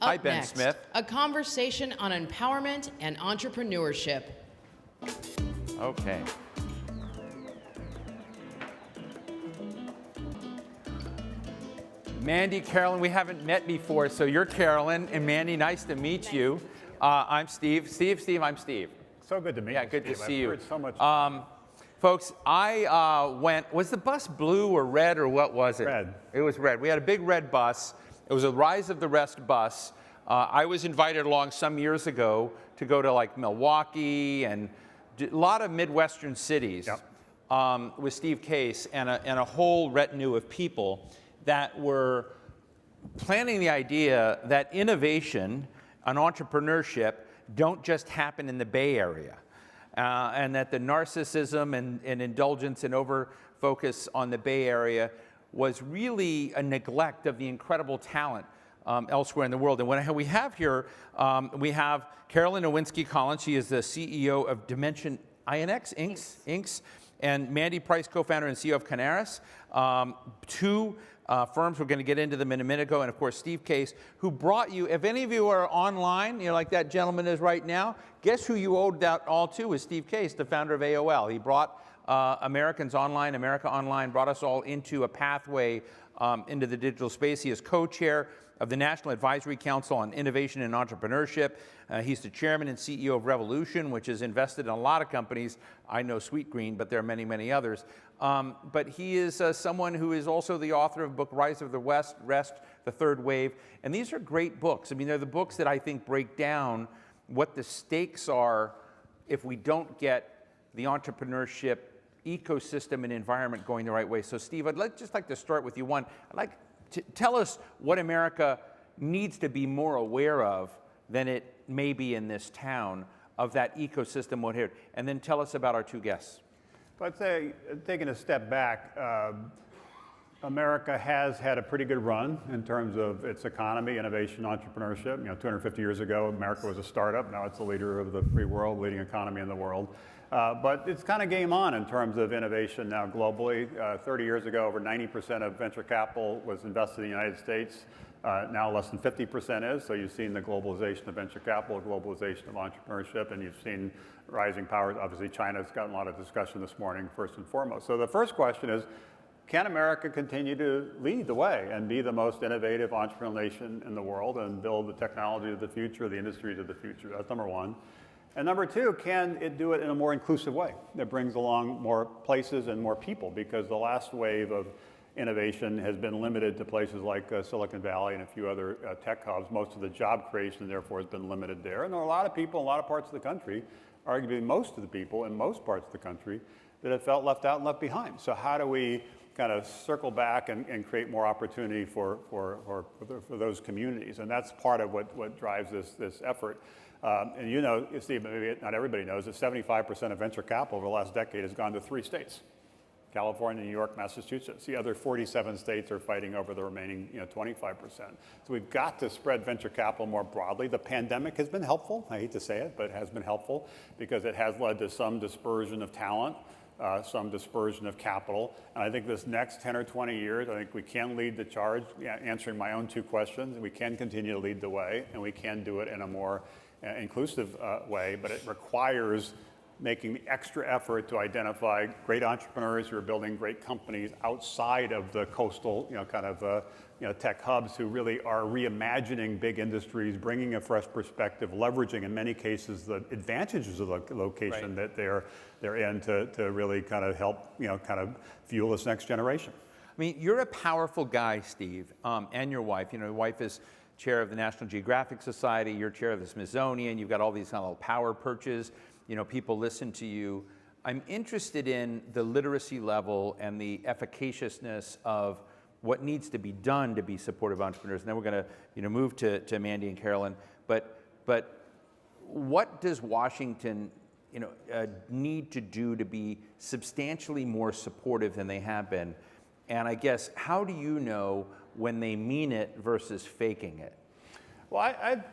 Hi, Up Ben next, Smith. a conversation on empowerment and entrepreneurship. Okay. Mandy, Caralynn, we haven't met before, so you're Caralynn, and Mandy, nice to meet you. I'm Steve. Steve, I'm Steve. So good to meet you, Yeah, good Steve. to see you. I've heard so much. Folks, I was the bus blue or red or what was it? Red. It was red. We had a big red bus. It was a Rise of the Rest bus. I was invited along some years ago to go to like Milwaukee and a lot of Midwestern cities with Steve Case and a whole retinue of people that were planning the idea that innovation and entrepreneurship don't just happen in the Bay Area. And that the narcissism and indulgence and over-focus on the Bay Area was really a neglect of the incredible talent elsewhere in the world. And what we have here, we have Caralynn Nowinski Collens. She is the CEO of Dimension INX, Inc. And Mandy Price, co-founder and CEO of Kanarys. Two firms, we're going to get into them in a minute ago, and of course Steve Case, who brought you, if any of you are online, like that gentleman is right now, guess who you owed that all to is Steve Case, the founder of AOL. He brought America Online, brought us all into a pathway into the digital space. He is co-chair of the National Advisory Council on Innovation and Entrepreneurship. He's the chairman and CEO of Revolution, which is invested in a lot of companies. I know Sweetgreen, but there are many, many others. But he is someone who is also the author of the book Rise of the Rest, The Third Wave. And these are great books. I mean, they're the books that I think break down what the stakes are if we don't get the entrepreneurship ecosystem and environment going the right way. So Steve, I'd just like to start with you. One, I'd like to tell us what America needs to be more aware of than it may be in this town of that ecosystem. And then tell us about our two guests. I'd say, taking a step back, America has had a pretty good run in terms of its economy, innovation, entrepreneurship. 250 years ago, America was a startup. Now it's the leader of the free world, leading economy in the world. But it's kind of game on in terms of innovation now globally. 30 years ago, over 90% of venture capital was invested in the United States. Now less than 50% is. So you've seen the globalization of venture capital, globalization of entrepreneurship, and you've seen rising powers. Obviously, China's gotten a lot of discussion this morning, first and foremost. So the first question is, can America continue to lead the way and be the most innovative entrepreneurial nation in the world and build the technology of the future, the industries of the future? That's number one. And number two, can it do it in a more inclusive way that brings along more places and more people? Because the last wave of innovation has been limited to places like Silicon Valley and a few other tech hubs. Most of the job creation, therefore, has been limited there. And there are a lot of people in a lot of parts of the country, arguably most of the people in most parts of the country, that have felt left out and left behind. So how do we kind of circle back and create more opportunity for those communities? And that's part of what drives this effort. And Steve, maybe not everybody knows that 75% of venture capital over the last decade has gone to 3 states: California, New York, Massachusetts. The other 47 states are fighting over the remaining 25%. So we've got to spread venture capital more broadly. The pandemic has been helpful. I hate to say it, but it has been helpful because it has led to some dispersion of talent, some dispersion of capital. And I think this next 10 or 20 years, I think we can lead the charge, answering my own 2 questions. We can continue to lead the way, and we can do it in a more inclusive way, but it requires making the extra effort to identify great entrepreneurs who are building great companies outside of the coastal, tech hubs who really are reimagining big industries, bringing a fresh perspective, leveraging in many cases the advantages of the location that they're in to really kind of help, fuel this next generation. I mean, you're a powerful guy, Steve, and your wife. Your wife is chair of the National Geographic Society. You're chair of the Smithsonian. You've got all these kind of power perches. People listen to you. I'm interested in the literacy level and the efficaciousness of what needs to be done to be supportive entrepreneurs. And then we're going to move to Mandy and Caralynn. But what does Washington need to do to be substantially more supportive than they have been? And I guess, how do you know when they mean it versus faking it? Well, I'd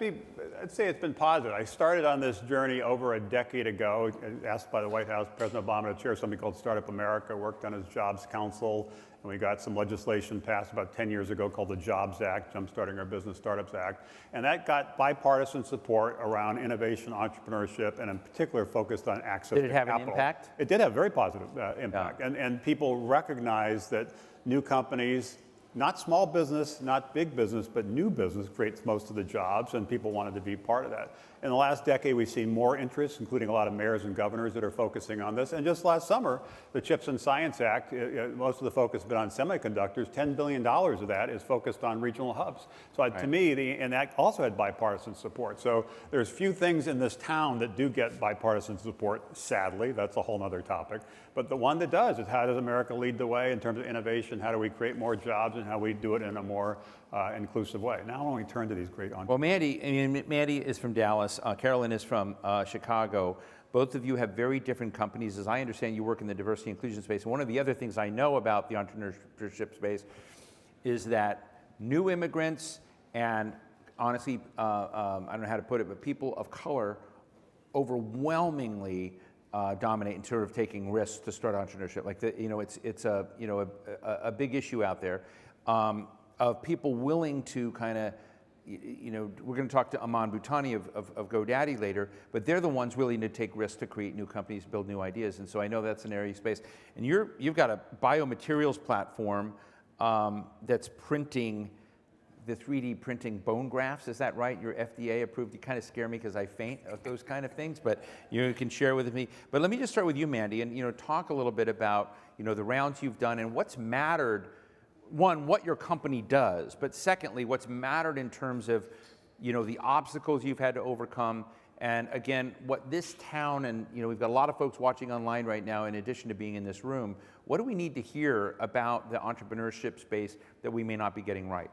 say it's been positive. I started on this journey over a decade ago, asked by the White House, President Obama, to chair something called Startup America, worked on his Jobs Council, and we got some legislation passed about 10 years ago called the Jobs Act, Jumpstarting Our Business Startups Act, and that got bipartisan support around innovation, entrepreneurship, and in particular focused on access to capital. Did it have an impact? It did have very positive impact, and people recognize that new companies, not small business, not big business, but new business creates most of the jobs, and people wanted to be part of that. In the last decade, we've seen more interest, including a lot of mayors and governors that are focusing on this. And just last summer, the CHIPS and Science Act, most of the focus has been on semiconductors. $10 billion of that is focused on regional hubs. So to me, and that also had bipartisan support. So there's few things in this town that do get bipartisan support, sadly. That's a whole other topic. But the one that does is, how does America lead the way in terms of innovation? How do we create more jobs, and how we do it in a more inclusive way? Now I want to turn to these great entrepreneurs. Well, Mandy is from Dallas. Caralynn is from Chicago. Both of you have very different companies. As I understand, you work in the diversity and inclusion space. And one of the other things I know about the entrepreneurship space is that new immigrants and, honestly, I don't know how to put it, but people of color overwhelmingly dominate in sort of taking risks to start entrepreneurship. Like, it's a big issue out there of people willing to kind of, we're going to talk to Aman Bhutani of GoDaddy later, but they're the ones willing to take risks to create new companies, build new ideas. And so I know that's an area of space. And you've got a biomaterials platform that's printing the 3D printing bone grafts. Is that right? You're FDA approved. You kind of scare me because I faint at those kind of things, but you can share with me. But let me just start with you, Mandy, and talk a little bit about the rounds you've done and what's mattered. One, what your company does, but secondly, what's mattered in terms of the obstacles you've had to overcome, and again, what this town, and we've got a lot of folks watching online right now in addition to being in this room. What do we need to hear about the entrepreneurship space that we may not be getting right?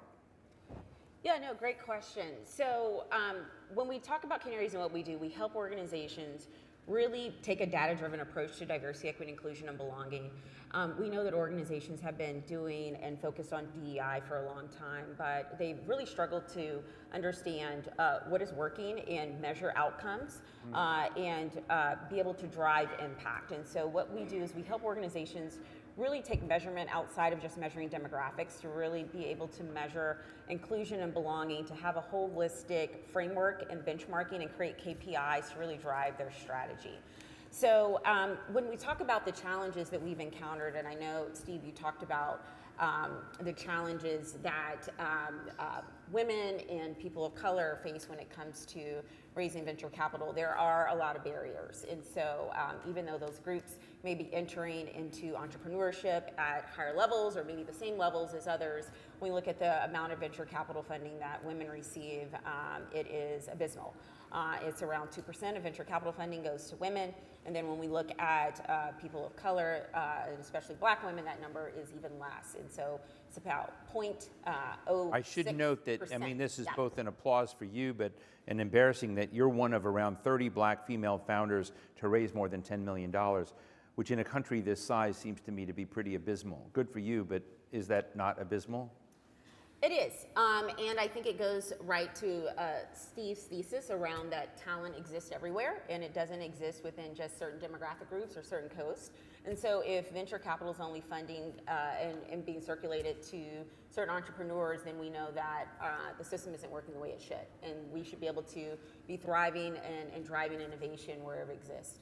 Yeah, no, great question. So when we talk about Kanarys and what we do, we help organizations really take a data-driven approach to diversity, equity, inclusion, and belonging. We know that organizations have been doing and focused on DEI for a long time, but they've really struggled to understand what is working and measure outcomes and be able to drive impact. And so what we do is we help organizations really take measurement outside of just measuring demographics to really be able to measure inclusion and belonging, to have a holistic framework and benchmarking and create KPIs to really drive their strategy. So when we talk about the challenges that we've encountered, and I know, Steve, you talked about the challenges that women and people of color face when it comes to raising venture capital, there are a lot of barriers. And so even though those groups may be entering into entrepreneurship at higher levels or maybe the same levels as others, when we look at the amount of venture capital funding that women receive, it is abysmal. It's around 2% of venture capital funding goes to women. And then when we look at people of color, and especially Black women, that number is even less. And so it's about 0.06%. I should note that, this is both an applause for you, but an embarrassing that you're one of around 30 Black female founders to raise more than $10 million, which in a country this size seems to me to be pretty abysmal. Good for you, but is that not abysmal? It is, and I think it goes right to Steve's thesis around that talent exists everywhere, and it doesn't exist within just certain demographic groups or certain coasts. And so if venture capital is only funding and being circulated to certain entrepreneurs, then we know that the system isn't working the way it should, and we should be able to be thriving and driving innovation wherever it exists.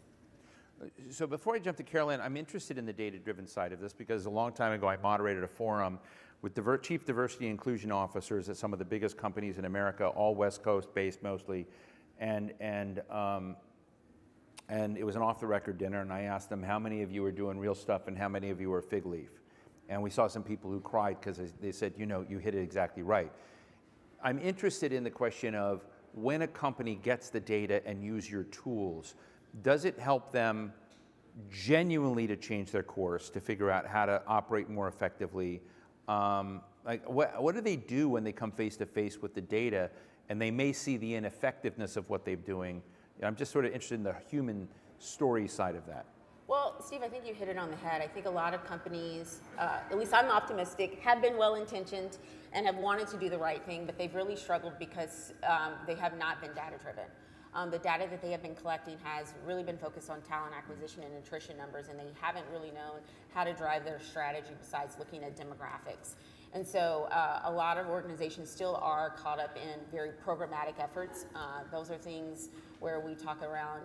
So before I jump to Caralynn, I'm interested in the data-driven side of this because a long time ago I moderated a forum with chief diversity and inclusion officers at some of the biggest companies in America, all West Coast based mostly, and it was an off-the-record dinner, and I asked them how many of you are doing real stuff and how many of you are fig leaf, and we saw some people who cried because they said, you hit it exactly right. I'm interested in the question of when a company gets the data and use your tools, does it help them genuinely to change their course, to figure out how to operate more effectively? What do they do when they come face to face with the data and they may see the ineffectiveness of what they're doing? I'm just sort of interested in the human story side of that. Well, Steve, I think you hit it on the head. I think a lot of companies, at least I'm optimistic, have been well-intentioned and have wanted to do the right thing, but they've really struggled because they have not been data-driven. The data that they have been collecting has really been focused on talent acquisition and attrition numbers, and they haven't really known how to drive their strategy besides looking at demographics. And so a lot of organizations still are caught up in very programmatic efforts. Those are things where we talk around,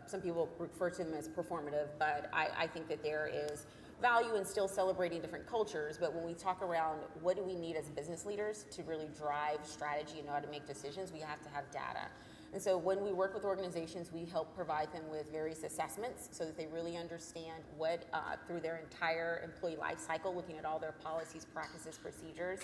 some people refer to them as performative, but I think that there is value in still celebrating different cultures. But when we talk around what do we need as business leaders to really drive strategy and know how to make decisions, we have to have data. And so when we work with organizations, we help provide them with various assessments so that they really understand what, through their entire employee life cycle, looking at all their policies, practices, procedures.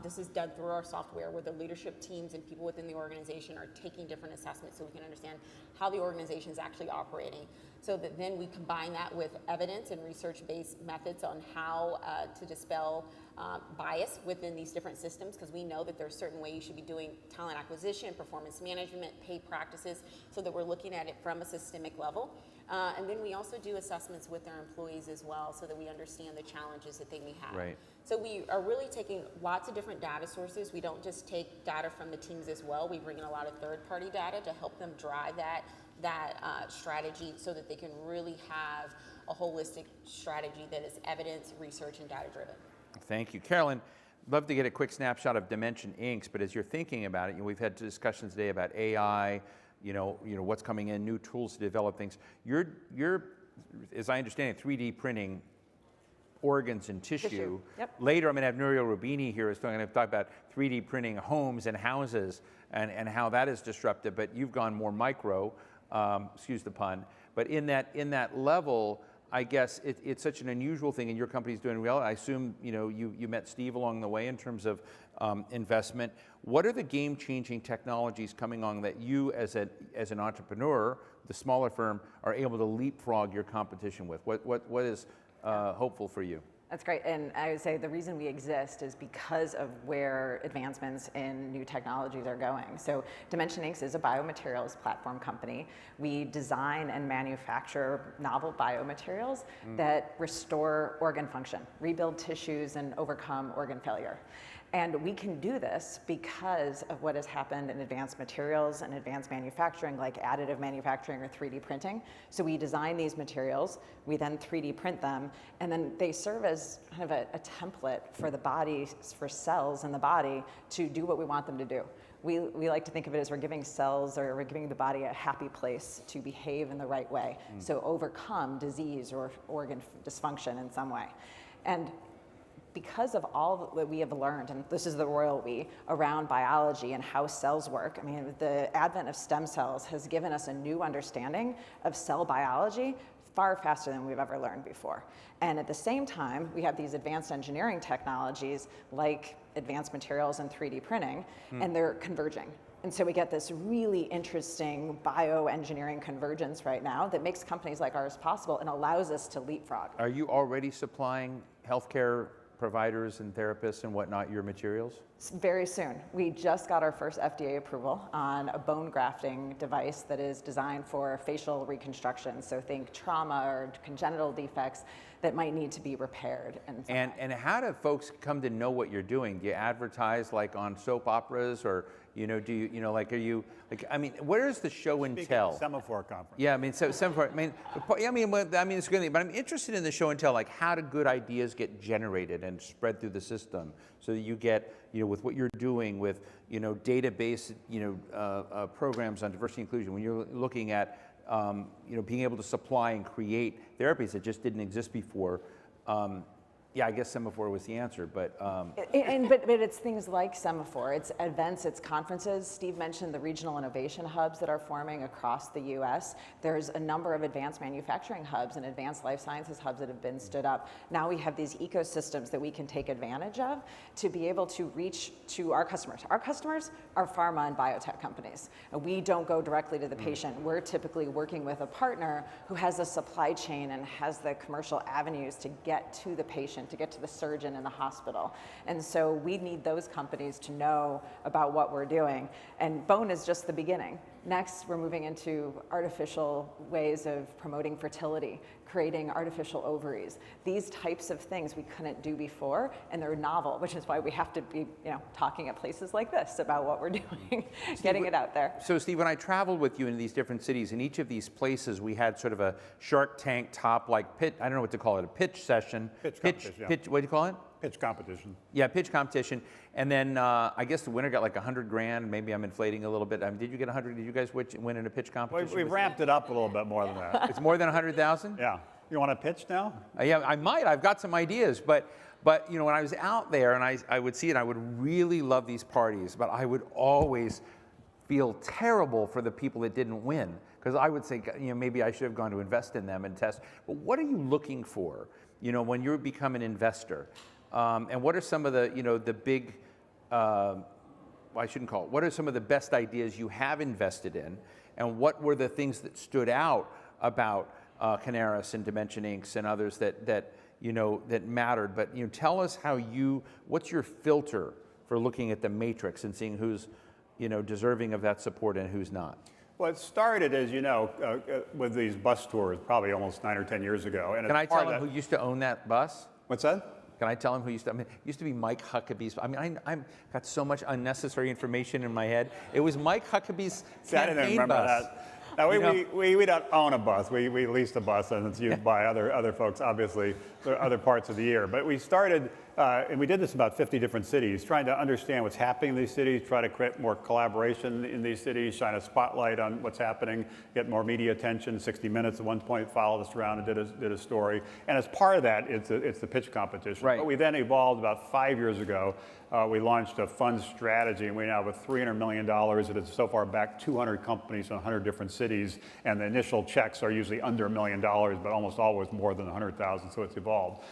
This is done through our software where the leadership teams and people within the organization are taking different assessments so we can understand how the organization is actually operating. So that then we combine that with evidence and research-based methods on how to dispel bias within these different systems, because we know that there's a certain way you should be doing talent acquisition, performance management, pay practices, so that we're looking at it from a systemic level. And then we also do assessments with our employees as well so that we understand the challenges that they may have. Right. So we are really taking lots of different data sources. We don't just take data from the teams as well. We bring in a lot of third-party data to help them drive that strategy so that they can really have a holistic strategy that is evidence, research, and data-driven. Thank you. Caralynn, love to get a quick snapshot of Dimension Inc., but as you're thinking about it, we've had discussions today about AI, what's coming in, new tools to develop things. You're, as I understand it, 3D printing organs and tissue. Yep. Later, I'm going to have Nouriel Roubini here who's going to talk about 3D printing homes and houses and how that is disruptive, but you've gone more micro, excuse the pun, but in that level, I guess it's such an unusual thing, and your company's doing well. I assume you met Steve along the way in terms of investment. What are the game-changing technologies coming on that you, as an entrepreneur, the smaller firm, are able to leapfrog your competition with? What is hopeful for you? That's great, and I would say the reason we exist is because of where advancements in new technologies are going. So Dimension Inc. is a biomaterials platform company. We design and manufacture novel biomaterials that restore organ function, rebuild tissues, and overcome organ failure. And we can do this because of what has happened in advanced materials and advanced manufacturing, like additive manufacturing or 3D printing. So we design these materials, we then 3D print them, and then they serve as kind of a template for the body, for cells in the body to do what we want them to do. We like to think of it as we're giving cells, or we're giving the body a happy place to behave in the right way. So overcome disease or organ dysfunction in some way. And because of all that we have learned, and this is the royal we, around biology and how cells work, I mean, the advent of stem cells has given us a new understanding of cell biology far faster than we've ever learned before. And at the same time, we have these advanced engineering technologies like advanced materials and 3D printing, and they're converging. And so we get this really interesting bioengineering convergence right now that makes companies like ours possible and allows us to leapfrog. Are you already supplying healthcare providers and therapists and whatnot your materials? Very soon. We just got our first FDA approval on a bone grafting device that is designed for facial reconstruction. So think trauma or congenital defects that might need to be repaired. And how do folks come to know what you're doing? Do you advertise like on soap operas, or do you are you where's the show and tell? Semafor conference. Yeah, so Semafor. It's good, but I'm interested in the show and tell. Like, how do good ideas get generated and spread through the system, so that you get with what you're doing with database programs on diversity and inclusion. When you're looking at being able to supply and create therapies that just didn't exist before. Yeah, I guess Semafor was the answer, but... But it's things like Semafor, it's events, it's conferences. Steve mentioned the regional innovation hubs that are forming across the US. There's a number of advanced manufacturing hubs and advanced life sciences hubs that have been stood up. Now we have these ecosystems that we can take advantage of to be able to reach to our customers. Our customers are pharma and biotech companies. We don't go directly to the patient. We're typically working with a partner who has a supply chain and has the commercial avenues to get to the patient, to get to the surgeon in the hospital. And so we need those companies to know about what we're doing. And bone is just the beginning. Next, we're moving into artificial ways of promoting fertility, creating artificial ovaries. These types of things we couldn't do before, and they're novel, which is why we have to be, talking at places like this about what we're doing, getting it out there. So Steve, when I traveled with you in these different cities, in each of these places, we had sort of a Shark Tank top, like pitch, I don't know what to call it, a pitch session. Pitch competition, yeah. What do you call it? Pitch competition. Yeah, pitch competition. And then I guess the winner got like $100,000. Maybe I'm inflating a little bit. Did you get 100? Did you guys win in a pitch competition? We've ramped it up a little bit more than that. It's more than 100,000? Yeah. You want to pitch now? Yeah, I might. I've got some ideas. But when I was out there and I would see it, I would really love these parties. But I would always feel terrible for the people that didn't win. Because I would say, maybe I should have gone to invest in them and test. But what are you looking for, when you become an investor? And what are some of the, the big, I shouldn't call it, what are some of the best ideas you have invested in? And what were the things that stood out about Kanarys and Dimension Inc. and others that mattered? But, tell us what's your filter for looking at the matrix and seeing who's, deserving of that support and who's not? Well, it started, as you know, with these bus tours probably almost 9 or 10 years ago. And Can I tell them who used to own that bus? What's that? Can I tell him who used to? It used to be Mike Huckabee's. I've got so much unnecessary information in my head. It was Mike Huckabee's I didn't campaign remember bus. that. Now, we don't own a bus. We lease a bus, and it's used by other folks, obviously, for other parts of the year. But we started, and we did this in about 50 different cities, trying to understand what's happening in these cities, try to create more collaboration in these cities, shine a spotlight on what's happening, get more media attention. 60 Minutes at one point followed us around and did a story. And as part of that, it's the pitch competition. Right. But we then evolved about 5 years ago. We launched a fund strategy, and we now have $300 million that has so far backed 200 companies in 100 different cities. And the initial checks are usually under $1 million, but almost always more than 100,000. So it's evolved.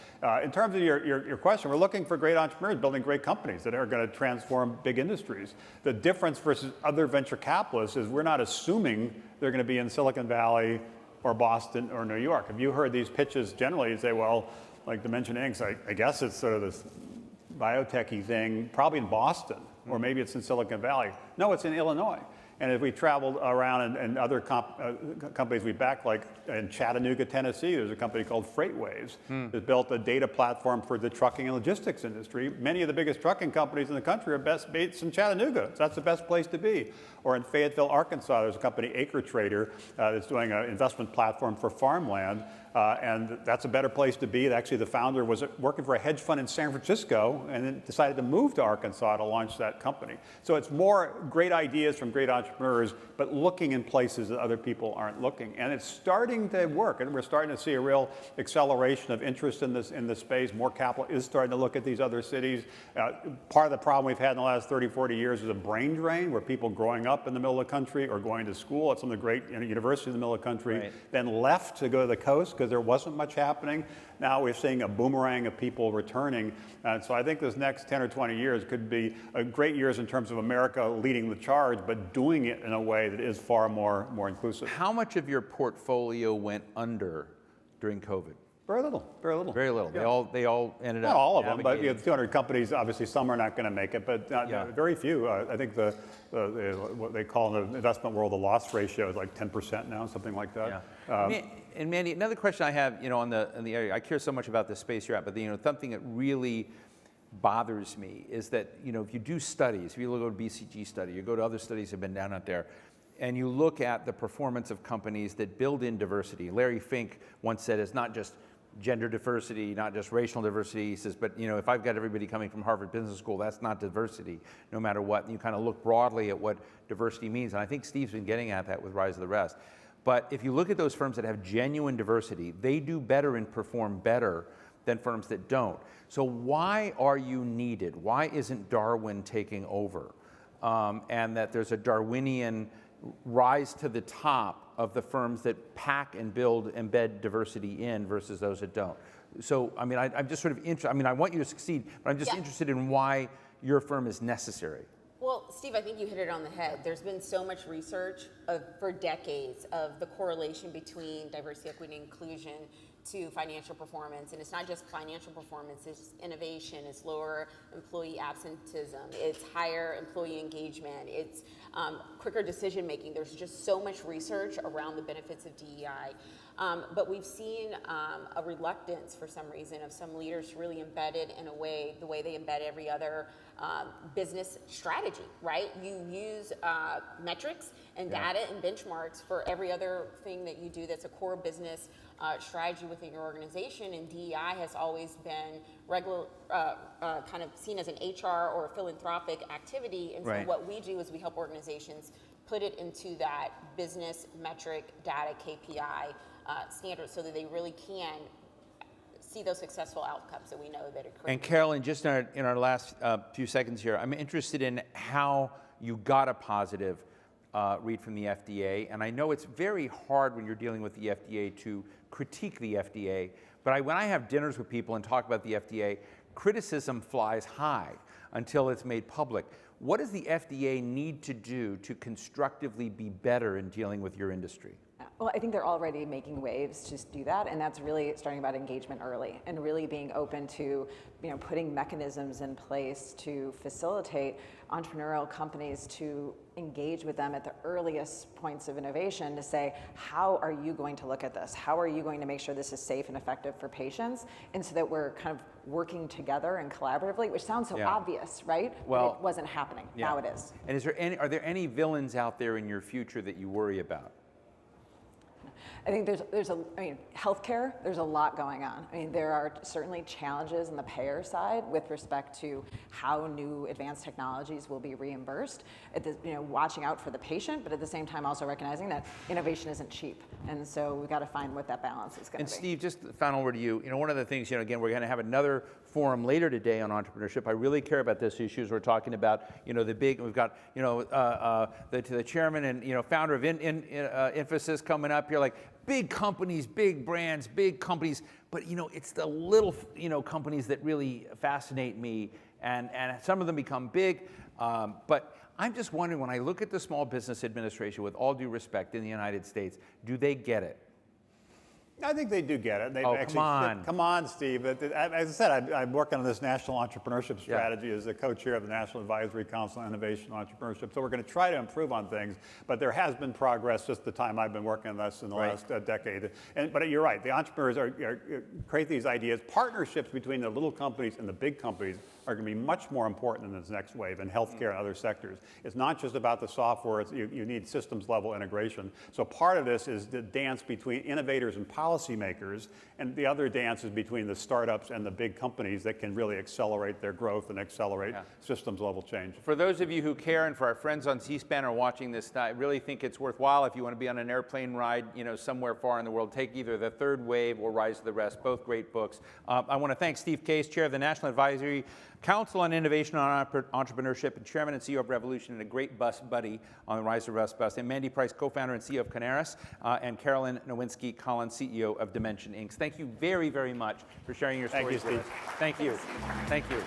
In terms of your question, we're looking for great entrepreneurs building great companies that are going to transform big industries. The difference versus other venture capitalists is we're not assuming they're going to be in Silicon Valley or Boston or New York. If you heard these pitches generally, you'd say, well, like Dimension Inc., I guess it's sort of this biotech-y thing, probably in Boston, or maybe it's in Silicon Valley. No, it's in Illinois. And if we traveled around and other companies we back, like in Chattanooga, Tennessee, there's a company called Freightwaves that built a data platform for the trucking and logistics industry. Many of the biggest trucking companies in the country are based in Chattanooga. So that's the best place to be. Or in Fayetteville, Arkansas, there's a company, Acre Trader, that's doing an investment platform for farmland. And that's a better place to be. Actually, the founder was working for a hedge fund in San Francisco and then decided to move to Arkansas to launch that company. So it's more great ideas from great entrepreneurs, but looking in places that other people aren't looking. And it's starting to work. And we're starting to see a real acceleration of interest in this space. More capital is starting to look at these other cities. Part of the problem we've had in the last 30, 40 years is a brain drain, where people growing up in the middle of the country or going to school at some of the great universities in the middle of the country, then left to go to the coast because there wasn't much happening. Now we're seeing a boomerang of people returning. So I think this next 10 or 20 years could be great years in terms of America leading the charge, but doing it in a way that is far more inclusive. How much of your portfolio went under during COVID? Very little, very little. Very little. Yeah. They all ended up. Not all of them, but navigating. 200 companies, obviously some are not going to make it, but very few. I think what they call in the investment world the loss ratio is like 10% now, something like that. Yeah. And Mandy, another question I have, on the area, I care so much about the space you're at, but something that really bothers me is that if you do studies, if you go to BCG study, you go to other studies that have been done out there, and you look at the performance of companies that build in diversity. Larry Fink once said it's not just gender diversity, not just racial diversity. He says, but if I've got everybody coming from Harvard Business School, that's not diversity, no matter what. And you kind of look broadly at what diversity means. And I think Steve's been getting at that with Rise of the Rest. But if you look at those firms that have genuine diversity, they do better and perform better than firms that don't. So why are you needed? Why isn't Darwin taking over? And that there's a Darwinian rise to the top of the firms that pack and embed diversity in versus those that don't. So, I'm just sort of interested. I want you to succeed, but I'm just interested in why your firm is necessary. Well, Steve, I think you hit it on the head. There's been so much research for decades of the correlation between diversity, equity, and inclusion to financial performance, and it's not just financial performance, it's innovation, it's lower employee absenteeism, it's higher employee engagement, it's quicker decision making. There's just so much research around the benefits of DEI. But we've seen a reluctance for some reason of some leaders to really embed it in a way, the way they embed every other business strategy, right? You use metrics and data and benchmarks for every other thing that you do that's a core business strategy within your organization, and DEI has always been kind of seen as an HR or a philanthropic activity, and so what we do is we help organizations put it into that business metric, data, KPI standards so that they really can see those successful outcomes that we know that occur. And Caralynn, just in our last few seconds here, I'm interested in how you got a positive read from the FDA. And I know it's very hard when you're dealing with the FDA to critique the FDA, but when I have dinners with people and talk about the FDA, criticism flies high until it's made public. What does the FDA need to do to constructively be better in dealing with your industry? Well, I think they're already making waves to do that, and that's really starting about engagement early and really being open to, putting mechanisms in place to facilitate entrepreneurial companies to engage with them at the earliest points of innovation to say, how are you going to look at this? How are you going to make sure this is safe and effective for patients? And so that we're kind of working together and collaboratively, which sounds so obvious, right? Well, but it wasn't happening. Now it is. And are there any villains out there in your future that you worry about? I think healthcare, there's a lot going on. There are certainly challenges on the payer side with respect to how new advanced technologies will be reimbursed. Watching out for the patient, but at the same time also recognizing that innovation isn't cheap. And so we've got to find what that balance is going to be. And Steve, just the final word to you. One of the things, again, we're going to have another forum later today on entrepreneurship. I really care about this issue as we're talking about, the big, we've got, the chairman and, founder of Infosys coming up here, like big companies, big brands, big companies, but, it's the little, companies that really fascinate me, and some of them become big, but I'm just wondering, when I look at the Small Business Administration, with all due respect, in the United States, do they get it? I think they do get it. They've come on. Come on, Steve. As I said, I'm working on this national entrepreneurship strategy as the co-chair of the National Advisory Council on Innovation and Entrepreneurship. So we're going to try to improve on things, but there has been progress just the time I've been working on this in the last decade. But you're right. The entrepreneurs create these ideas. Partnerships between the little companies and the big companies are going to be much more important in this next wave in healthcare and other sectors. It's not just about the software. You need systems level integration. So part of this is the dance between innovators and policymakers, and the other dance is between the startups and the big companies that can really accelerate their growth and accelerate systems level change. For those of you who care, and for our friends on C-SPAN are watching this, I really think it's worthwhile, if you want to be on an airplane ride, somewhere far in the world, take either The Third Wave or Rise to the Rest, both great books. I want to thank Steve Case, chair of the National Advisory Council on Innovation and Entrepreneurship, and chairman and CEO of Revolution, and a great bus buddy on the Rise to the Rest bus, and Mandy Price, co-founder and CEO of Kanarys, and Caralynn Nowinski, Collens, CEO of Dimension Inc. Thank you very, very much for sharing your stories with us. Thank you. Thank you.